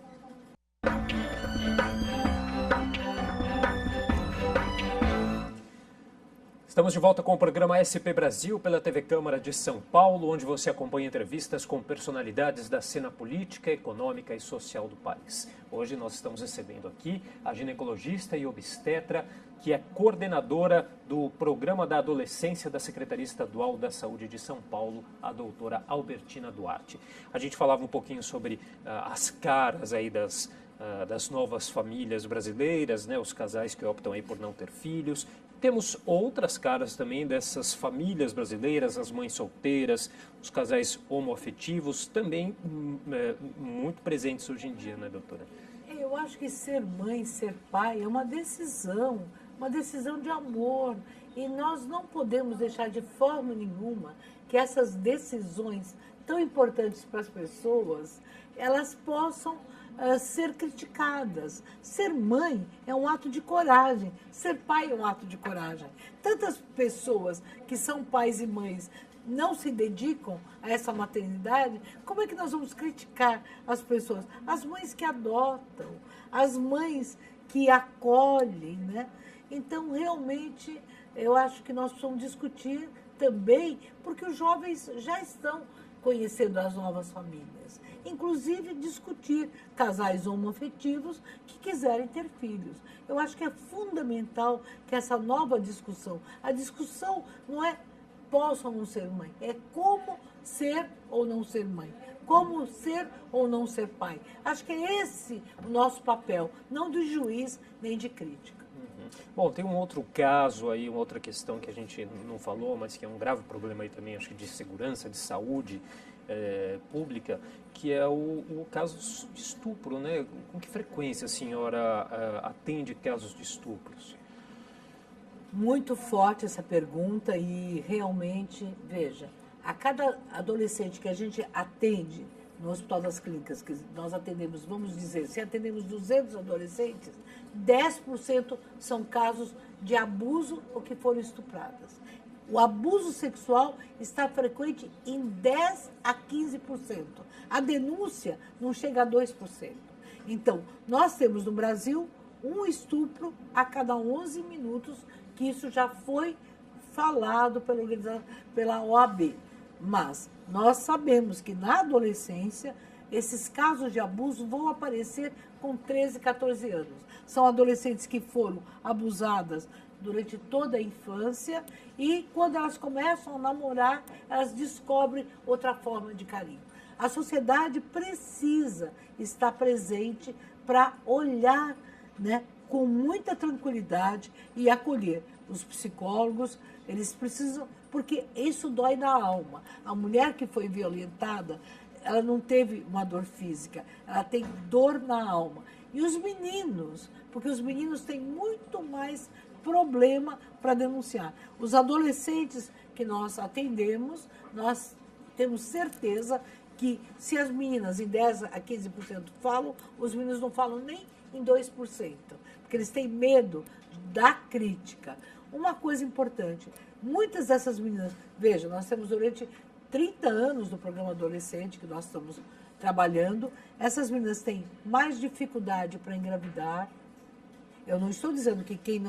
Estamos de volta com o programa SP Brasil pela TV Câmara de São Paulo, onde você acompanha entrevistas com personalidades da cena política, econômica e social do país. Hoje nós estamos recebendo aqui a ginecologista e obstetra, que é coordenadora do Programa da Adolescência da Secretaria Estadual da Saúde de São Paulo, a doutora Albertina Duarte. A gente falava um pouquinho sobre as caras aí das novas famílias brasileiras, né, os casais que optam aí por não ter filhos. Temos outras caras também dessas famílias brasileiras, as mães solteiras, os casais homoafetivos, também muito presentes hoje em dia, né, doutora? Eu acho que ser mãe, ser pai é uma decisão de amor. E nós não podemos deixar de forma nenhuma que essas decisões tão importantes para as pessoas, elas possam ser criticadas. Ser mãe é um ato de coragem, ser pai é um ato de coragem. Tantas pessoas que são pais e mães não se dedicam a essa maternidade, como é que nós vamos criticar as pessoas? As mães que adotam, as mães que acolhem, né? Então, realmente, eu acho que nós precisamos discutir também, porque os jovens já estão conhecendo as novas famílias. Inclusive, discutir casais homoafetivos que quiserem ter filhos. Eu acho que é fundamental que essa nova discussão, a discussão não é posso ou não ser mãe, é como ser ou não ser mãe, como ser ou não ser pai. Acho que é esse o nosso papel, não de juiz nem de crítica. Bom, tem um outro caso aí, uma outra questão que a gente não falou, mas que é um grave problema aí também, acho que de segurança, de saúde pública, que é o caso de estupro, né? Com que frequência a senhora atende casos de estupros? Muito forte essa pergunta e realmente, veja, a cada adolescente que a gente atende no Hospital das Clínicas, que nós atendemos, vamos dizer, se atendemos 200 adolescentes, 10% são casos de abuso ou que foram estupradas. O abuso sexual está frequente em 10 a 15%. A denúncia não chega a 2%. Então, nós temos no Brasil um estupro a cada 11 minutos, que isso já foi falado pela OAB. Mas nós sabemos que na adolescência, esses casos de abuso vão aparecer com 13, 14 anos. São adolescentes que foram abusadas durante toda a infância e quando elas começam a namorar, elas descobrem outra forma de carinho. A sociedade precisa estar presente para olhar, né, com muita tranquilidade e acolher. Os psicólogos, eles precisam, porque isso dói na alma. A mulher que foi violentada, ela não teve uma dor física, ela tem dor na alma. E os meninos, porque os meninos têm muito mais problema para denunciar. Os adolescentes que nós atendemos, nós temos certeza que se as meninas em 10 a 15% falam, os meninos não falam nem em 2%, porque eles têm medo da crítica. Uma coisa importante, muitas dessas meninas, veja, nós temos durante 30 anos do programa adolescente que nós estamos trabalhando, essas meninas têm mais dificuldade para engravidar. Eu não estou dizendo que quem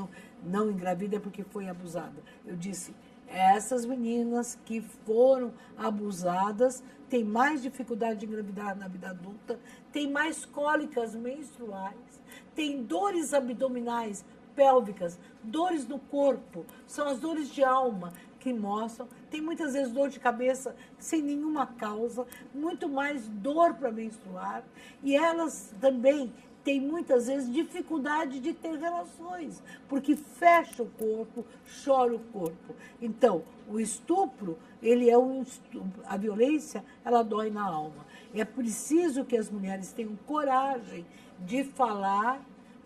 não engravida é porque foi abusada. Eu disse, essas meninas que foram abusadas têm mais dificuldade de engravidar na vida adulta, têm mais cólicas menstruais, têm dores abdominais, pélvicas, dores no corpo, são as dores de alma que mostram, tem muitas vezes dor de cabeça sem nenhuma causa, muito mais dor para menstruar, e elas também têm muitas vezes dificuldade de ter relações, porque fecha o corpo, chora o corpo. Então, o estupro, ele é a violência, ela dói na alma. É preciso que as mulheres tenham coragem de falar,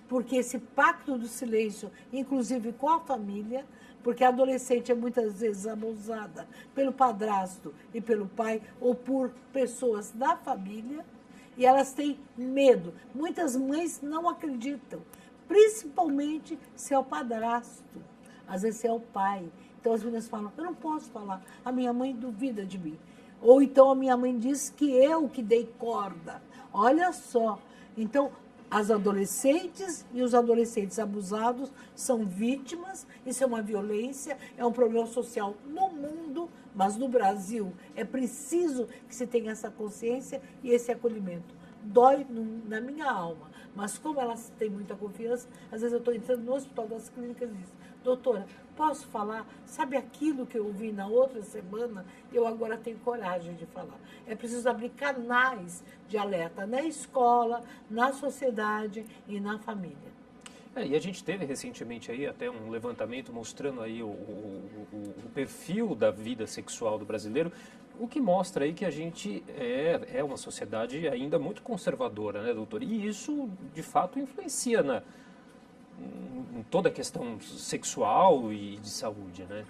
porque esse pacto do silêncio, inclusive com a família, porque a adolescente é muitas vezes abusada pelo padrasto e pelo pai, ou por pessoas da família, e elas têm medo. Muitas mães não acreditam, principalmente se é o padrasto, às vezes se é o pai. Então as meninas falam, eu não posso falar, a minha mãe duvida de mim. Ou então a minha mãe diz que eu que dei corda. Olha só. Então, as adolescentes e os adolescentes abusados são vítimas, isso é uma violência, é um problema social no mundo, mas no Brasil é preciso que se tenha essa consciência e esse acolhimento. dói na minha alma. Mas como elas têm muita confiança, às vezes eu estou entrando no Hospital das Clínicas e digo, doutora, posso falar? Sabe aquilo que eu ouvi na outra semana? Eu agora tenho coragem de falar. É preciso abrir canais de alerta na escola, na sociedade e na família. E a gente teve recentemente aí até um levantamento mostrando aí o perfil da vida sexual do brasileiro, o que mostra aí que a gente é uma sociedade ainda muito conservadora, né, doutor? E isso, de fato, influencia em toda a questão sexual e de saúde, né?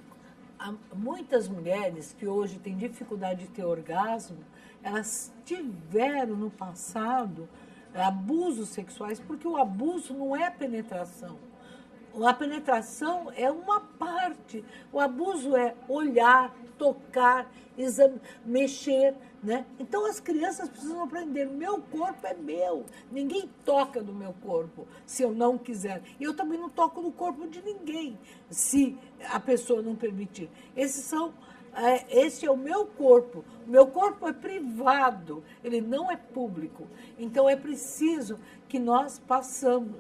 Há muitas mulheres que hoje têm dificuldade de ter orgasmo, elas tiveram no passado abusos sexuais, porque o abuso não é penetração. A penetração é uma parte. O abuso é olhar, tocar, mexer, né? Então as crianças precisam aprender, meu corpo é meu, ninguém toca no meu corpo se eu não quiser. E eu também não toco no corpo de ninguém, se a pessoa não permitir. Esse é o meu corpo. O meu corpo é privado, ele não é público. Então é preciso que nós passamos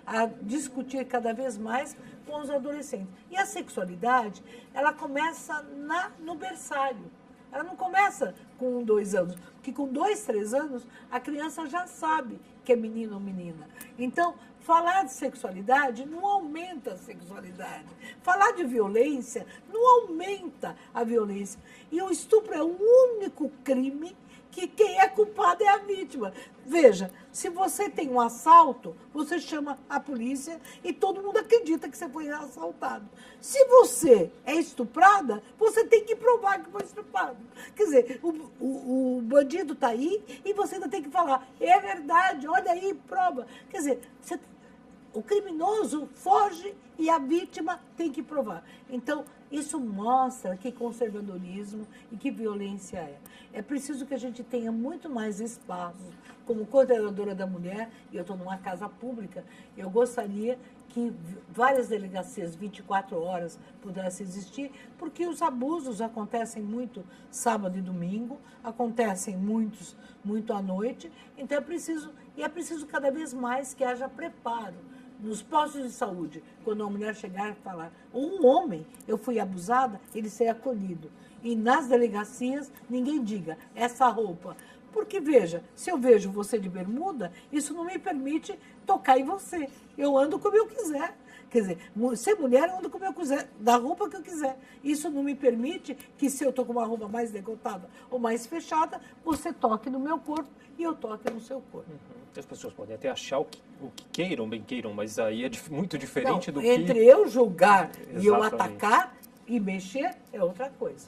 a discutir cada vez mais com os adolescentes. E a sexualidade, ela começa no berçário. Ela não começa com 2 anos, porque com 2, 3 anos a criança já sabe que é menino ou menina. Então, falar de sexualidade não aumenta a sexualidade. Falar de violência não aumenta a violência. E o estupro é o único crime que quem é culpado é a vítima. Veja, se você tem um assalto, você chama a polícia e todo mundo acredita que você foi assaltado. Se você é estuprada, você tem que provar que foi estuprado. Quer dizer, o bandido está aí e você ainda tem que falar, é verdade, olha aí, prova. Quer dizer, o criminoso foge e a vítima tem que provar. Então, isso mostra que conservadorismo e que violência é. É preciso que a gente tenha muito mais espaços. Como coordenadora da mulher, e eu estou numa casa pública, eu gostaria que várias delegacias 24 horas pudessem existir, porque os abusos acontecem muito sábado e domingo, acontecem muito à noite, então é preciso cada vez mais que haja preparo. Nos postos de saúde, quando uma mulher chegar e falar, ou um homem, eu fui abusada, ele ser acolhido. E nas delegacias, ninguém diga, essa roupa. Porque, veja, se eu vejo você de bermuda, isso não me permite tocar em você. Eu ando como eu quiser. Quer dizer, ser mulher, eu ando como eu quiser, da roupa que eu quiser. Isso não me permite que, se eu estou com uma roupa mais decotada ou mais fechada, você toque no meu corpo e eu toque no seu corpo. As pessoas podem até achar o que queiram, bem queiram, mas aí é muito diferente do que... Entre eu julgar Exatamente. E eu atacar e mexer, é outra coisa.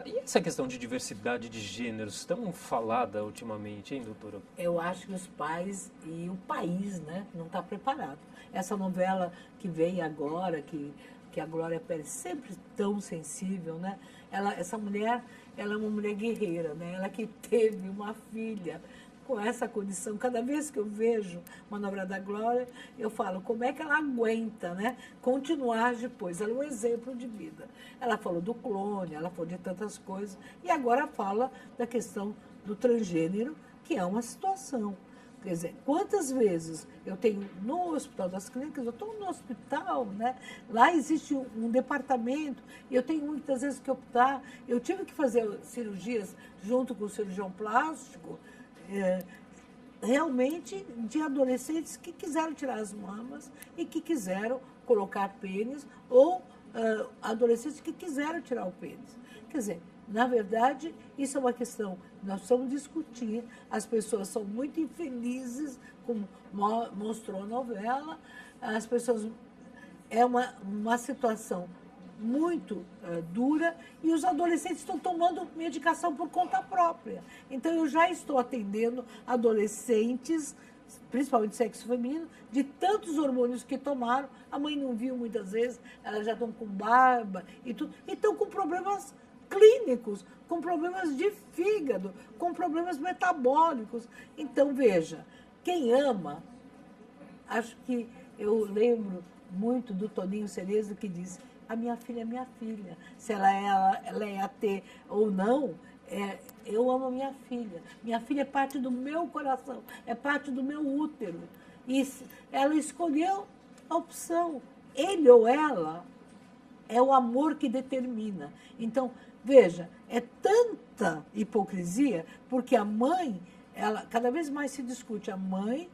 E essa questão de diversidade de gêneros, tão falada ultimamente, hein, doutora? Eu acho que os pais e o país, né, não está preparado. Essa novela que veio agora, que a Glória Pérez, sempre tão sensível, né? Essa mulher, ela é uma mulher guerreira, né? Ela que teve uma filha com essa condição. Cada vez que eu vejo uma novela da Glória, eu falo, como é que ela aguenta, né, continuar depois? Ela é um exemplo de vida. Ela falou do clone, ela falou de tantas coisas, e agora fala da questão do transgênero, que é uma situação. Quer dizer, quantas vezes eu tenho no Hospital das Clínicas, eu estou no hospital, né? Lá existe um departamento, e eu tenho muitas vezes que optar. Eu tive que fazer cirurgias junto com o cirurgião plástico, realmente de adolescentes que quiseram tirar as mamas e que quiseram colocar pênis, ou adolescentes que quiseram tirar o pênis. Quer dizer, na verdade, isso é uma questão, nós precisamos discutir, as pessoas são muito infelizes, como mostrou a novela, as pessoas, é uma situação muito dura, e os adolescentes estão tomando medicação por conta própria. Então, eu já estou atendendo adolescentes, principalmente de sexo feminino, de tantos hormônios que tomaram, a mãe não viu muitas vezes, elas já estão com barba e tudo, e estão com problemas clínicos, com problemas de fígado, com problemas metabólicos. Então, veja, quem ama, acho que eu lembro muito do Toninho Cerezo, que disse, a minha filha é minha filha. Se ela é AT ou não, eu amo a minha filha. Minha filha é parte do meu coração, é parte do meu útero. E ela escolheu a opção. Ele ou ela é o amor que determina. Então, veja, é tanta hipocrisia, porque a mãe, ela cada vez mais se discute. A mãe,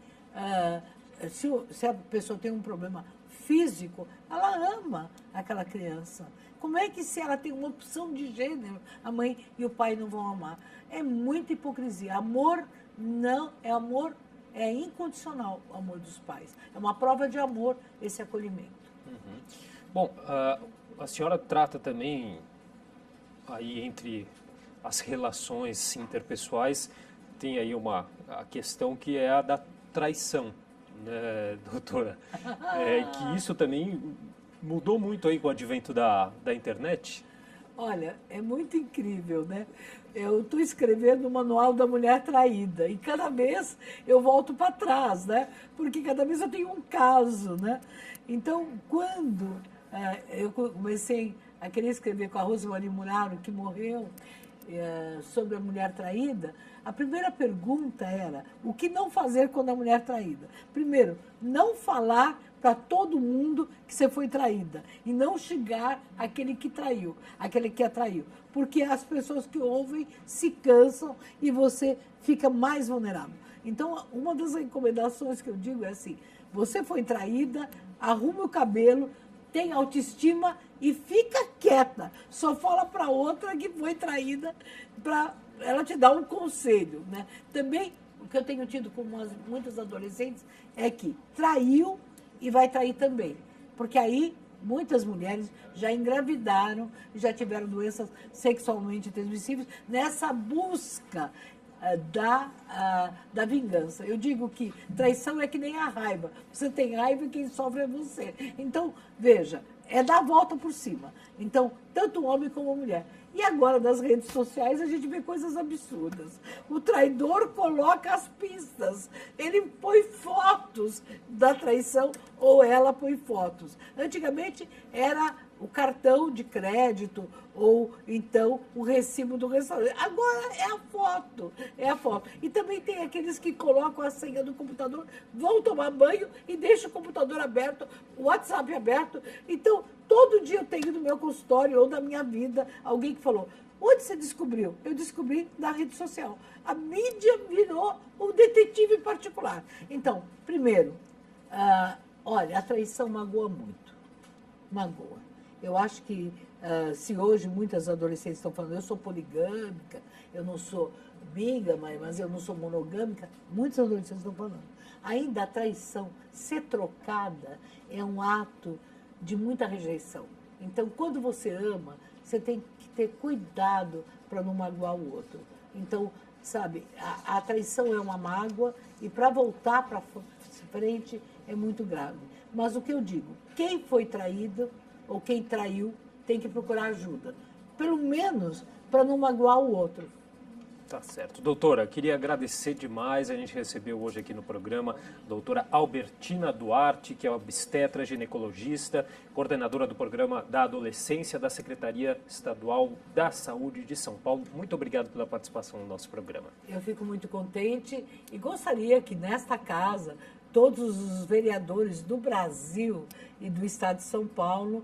se a pessoa tem um problema físico, ela ama aquela criança. Como é que se ela tem uma opção de gênero, a mãe e o pai não vão amar? É muita hipocrisia. Amor não é amor, é incondicional o amor dos pais. É uma prova de amor esse acolhimento. Uhum. Bom, a senhora trata também aí entre as relações interpessoais, tem aí a questão que é a da traição, né, doutora? Que isso também mudou muito aí com o advento da internet? Olha, é muito incrível, né? Eu estou escrevendo o Manual da Mulher Traída e cada vez eu volto para trás, né? Porque cada vez eu tenho um caso, né? Então, quando eu comecei a querer escrever com a Rosemarie Muraro, que morreu, sobre a mulher traída, a primeira pergunta era: o que não fazer quando a mulher traída? Primeiro, não falar para todo mundo que você foi traída e não xingar aquele que traiu, aquele que a traiu, porque as pessoas que ouvem se cansam e você fica mais vulnerável. Então, uma das recomendações que eu digo é assim: você foi traída, arrume o cabelo, tem autoestima e fica quieta. Só fala para outra que foi traída, para ela te dar um conselho, né? Também, o que eu tenho tido com muitos adolescentes é que traiu e vai trair também. Porque aí muitas mulheres já engravidaram, já tiveram doenças sexualmente transmissíveis nessa busca da vingança. Eu digo que traição é que nem a raiva. Você tem raiva e quem sofre é você. Então, veja, é dar a volta por cima. Então, tanto o homem como a mulher. E agora, nas redes sociais, a gente vê coisas absurdas. O traidor coloca as pistas. Ele põe fotos da traição ou ela põe fotos. Antigamente, era o cartão de crédito ou, então, o recibo do restaurante. Agora é a foto, é a foto. E também tem aqueles que colocam a senha do computador, vão tomar banho e deixam o computador aberto, o WhatsApp aberto. Então, todo dia eu tenho no meu consultório ou na minha vida alguém que falou: onde você descobriu? Eu descobri na rede social. A mídia virou um detetive particular. Então, primeiro, olha, a traição magoa muito. Magoa. Eu acho que se hoje muitas adolescentes estão falando: eu sou poligâmica, eu não sou bígama, mas eu não sou monogâmica, muitos adolescentes estão falando. Ainda a traição, ser trocada, é um ato de muita rejeição. Então, quando você ama, você tem que ter cuidado para não magoar o outro. Então, sabe, a traição é uma mágoa e para voltar para frente é muito grave. Mas o que eu digo, quem foi traído ou quem traiu tem que procurar ajuda. Pelo menos para não magoar o outro. Tá certo. Doutora, queria agradecer demais. A gente recebeu hoje aqui no programa a doutora Albertina Duarte, que é obstetra ginecologista, coordenadora do programa da adolescência da Secretaria Estadual da Saúde de São Paulo. Muito obrigado pela participação no nosso programa. Eu fico muito contente e gostaria que nesta casa todos os vereadores do Brasil e do Estado de São Paulo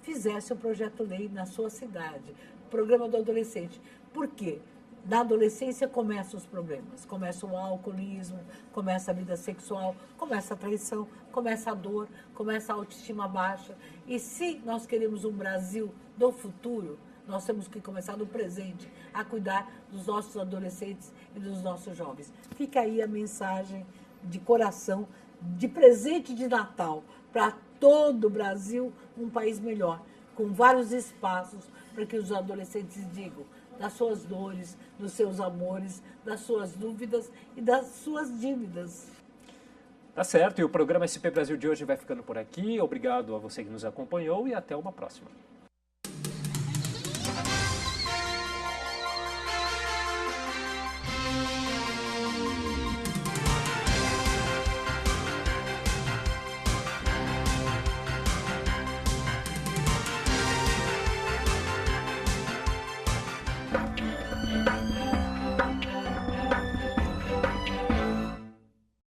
fizessem um projeto-lei na sua cidade, programa do adolescente. Por quê? Na adolescência começam os problemas, começa o alcoolismo, começa a vida sexual, começa a traição, começa a dor, começa a autoestima baixa. E se nós queremos um Brasil do futuro, nós temos que começar no presente, a cuidar dos nossos adolescentes e dos nossos jovens. Fica aí a mensagem de coração, de presente de Natal, para todo o Brasil, um país melhor, com vários espaços para que os adolescentes digam das suas dores, dos seus amores, das suas dúvidas e das suas dívidas. Tá certo, e o programa SP Brasil de hoje vai ficando por aqui. Obrigado a você que nos acompanhou e até uma próxima.